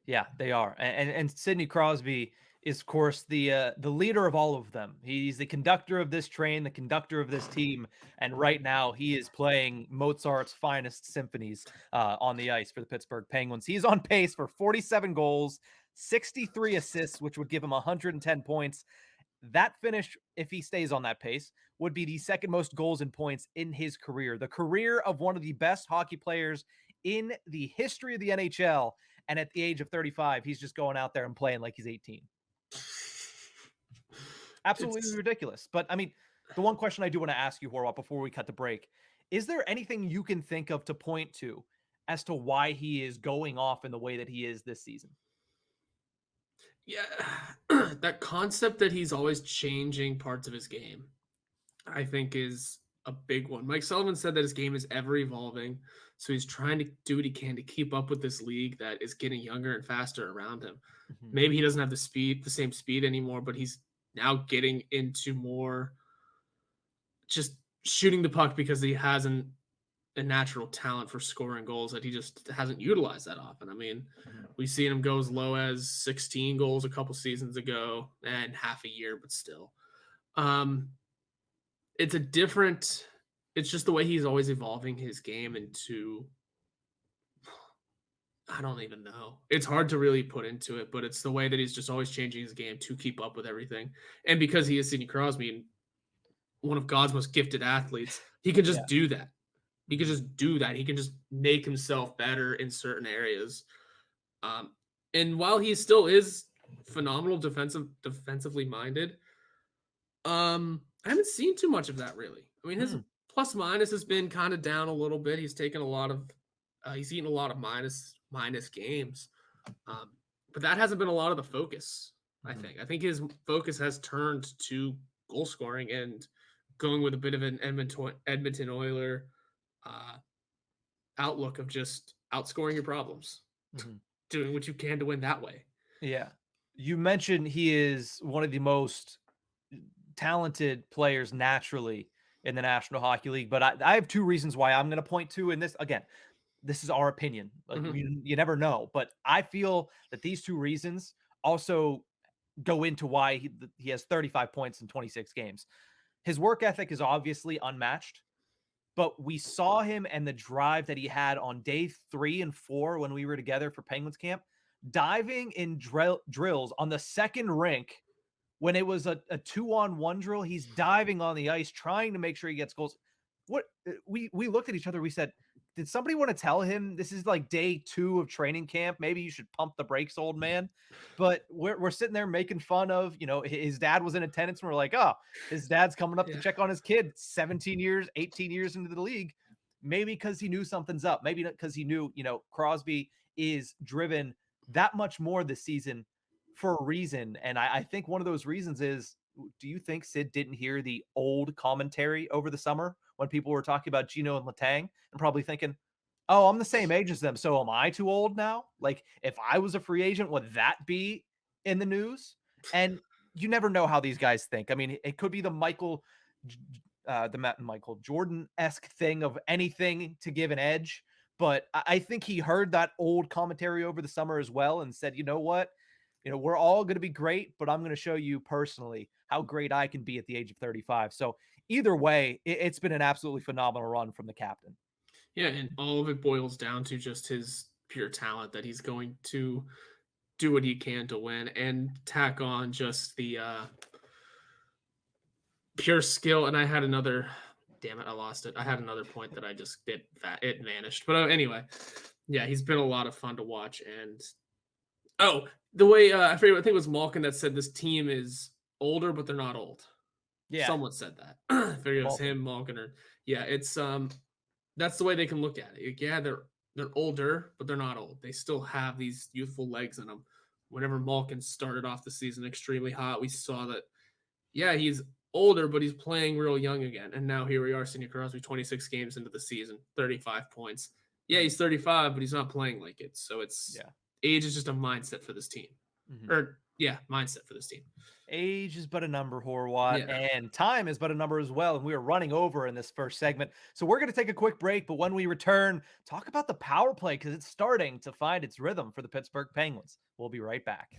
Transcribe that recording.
Yeah, they are. And Sidney Crosby is, of course, the leader of all of them. He's the conductor of this train, the conductor of this team, and right now he is playing Mozart's finest symphonies on the ice for the Pittsburgh Penguins. He's on pace for 47 goals, 63 assists, which would give him 110 points. That finish, if he stays on that pace, would be the second most goals and points in his career. The career of one of the best hockey players in the history of the NHL. And at the age of 35, he's just going out there and playing like he's 18. Absolutely It's ridiculous. But I mean, the one question I do want to ask you, Horwath, before we cut the break, is there anything you can think of to point to as to why he is going off in the way that he is this season? yeah, that concept that he's always changing parts of his game, I think is a big one. Mike Sullivan said that his game is ever evolving, so he's trying to do what he can to keep up with this league that is getting younger and faster around him. Mhm. Maybe he doesn't have the same speed anymore, but he's now getting into more just shooting the puck because he hasn't a natural talent for scoring goals that he just hasn't utilized that often. I mean, Mhm. we've seen him go as low as 16 goals a couple seasons ago and half a year, but still. Um, it's a different, it's just the way he's always evolving his game into, I don't even know. It's hard to really put into it, but it's the way that he's just always changing his game to keep up with everything. And because he is Sidney Crosby and one of God's most gifted athletes, he can Yeah. just do that. He can Mhm. just do that. He can just make himself better in certain areas. And while he still is phenomenal defensively minded, I haven't seen too much of that really. I mean, his Mm. plus minus has been kind of down a little bit. He's taken a lot of, he's eaten a lot of minus games, um, but that hasn't been a lot of the focus. Mhm. I think his focus has turned to goal scoring and going with a bit of an Edmonton Oiler uh, outlook of just outscoring your problems, Mhm. doing what you can to win that way. Yeah. You mentioned he is one of the most talented players naturally in the National Hockey League, but I have two reasons why I'm going to point to in this. Again, this is our opinion. Like Mhm. you never know, but I feel that these two reasons also go into why he has 35 points in 26 games. His work ethic is obviously unmatched, but we saw him and the drive that he had on day 3 and 4 when we were together for Penguins camp, diving in drills on the second rink when it was a 2-on-1 drill. He's diving on the ice trying to make sure he gets goals. What we looked at each other, we said, did somebody want to tell him this is like day 2 of training camp? Maybe you should pump the brakes, old man. But we're sitting there making fun of, his dad was in attendance, and we're like, oh, his dad's coming up to Yeah. check on his kid 17 years, 18 years into the league. Maybe because he knew something's up. Maybe because he knew, Crosby is driven that much more this season for a reason. And I think one of those reasons is, do you think Sid didn't hear the old commentary over the summer when people were talking about Gino and Letang and probably thinking, oh, I'm the same age as them. So am I too old now? Like, if I was a free agent, would that be in the news? And you never know how these guys think. I mean, it could be Michael Jordan esque thing of anything to give an edge. But I think he heard that old commentary over the summer as well and said, you know what? We're all going to be great, but I'm going to show you personally how great I can be at the age of 35. So either way, it's been an absolutely phenomenal run from the captain. Yeah, and all of it boils down to just his pure talent that he's going to do what he can to win and tack on just the pure skill. And I had another, damn it, I lost it. I had another point that I just it vanished. But anyway, yeah, he's been a lot of fun to watch. And oh, the way I forget, I think it was Malkin that said this team is older, but they're not old. Yeah. Someone said that. I forget it was Malkin. him, Malkin, or yeah, it's that's the way they can look at it. Like, yeah, they're older, but they're not old. They still have these youthful legs in them. Whenever Malkin started off the season extremely hot, we saw that, yeah, he's older, but he's playing real young again. And now here we are, Sidney Crosby, 26 games into the season, 35 points. Yeah, Mhm. he's 35, but he's not playing like it. So it's Yeah. age is just a mindset for this team. Mhm. Or Yeah, mindset for this team. Age is but a number, Horwat, Yeah. and time is but a number as well. And we are running over in this first segment. So we're going to take a quick break. But when we return, talk about the power play because it's starting to find its rhythm for the Pittsburgh Penguins. We'll be right back.